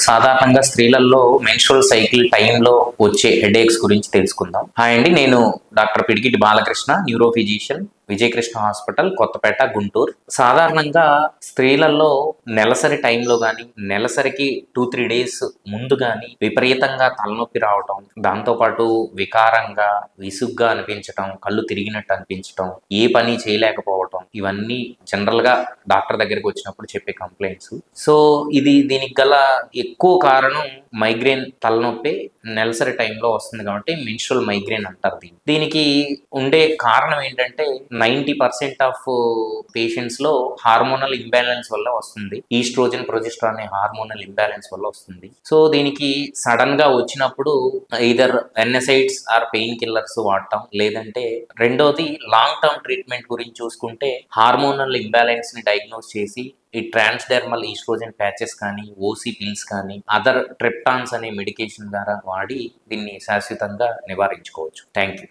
సాధారణంగా స్త్రీలలో menstrual cycle టైంలో వచ్చే హెడేక్స్ గురించి తెలుసుకుందాం. హాయ్ అండి, నేను doctor Pidikiti Balakrishna, neuro physician, Vijayakrishna hospital, Kothapeta, Guntur. సాధారణంగా స్త్రీలలో నెలసరి టైంలో కానీ నెలసరికి 2-3 డేస్ ముందు కానీ విపరీతంగా తలనొప్పి రావటం, దాంతోపాటు వికారంగా విసుగ్గా అనిపించటం, కళ్ళు తిరిగినట్టు అనిపించటం, ఏ పని చేయలేకపోవటం, ఇవన్నీ జనరల్గా డాక్టర్ దగ్గరికి వచ్చినప్పుడు చెప్పే కంప్లైంట్స్. సో దీనికి గల ఎక్కువ కారణం మైగ్రేన్, తలనొప్పి నెలసరి టైంలో వస్తుంది కాబట్టి మెన్స్ట్రువల్ మైగ్రేన్ అంటారు. దీనికి ఉండే కారణం ఏంటంటే 90% ఆఫ్ పేషెంట్స్ లో హార్మోనల్ ఇంబ్యాలెన్స్ వల్ల వస్తుంది. ఈస్ట్రోజన్, ప్రొజెస్ట్రాన్ అనే హార్మోనల్ ఇంబ్యాలెన్స్ వల్ల వస్తుంది. సో దీనికి సడన్ గా వచ్చినప్పుడు either ఎన్ఎసైడ్స్ ఆర్ పెయిన్ కిల్లర్స్ వాడటం, లేదంటే రెండోది లాంగ్ టర్మ్ ట్రీట్మెంట్ గురించి చూసుకుంటే హార్మోనల్ ఇంబ్యాలెన్స్ ని డయాగ్నోస్ చేసి ఈ ట్రాన్స్డెర్మల్ ఈస్ట్రోజన్ ప్యాచెస్ కానీ, ఓసీ పిల్స్ కానీ, అదర్ ట్రిప్టాన్స్ అనే మెడికేషన్ ద్వారా వాడి దీన్ని శాశ్వతంగా నివారించుకోవచ్చు. Thank you.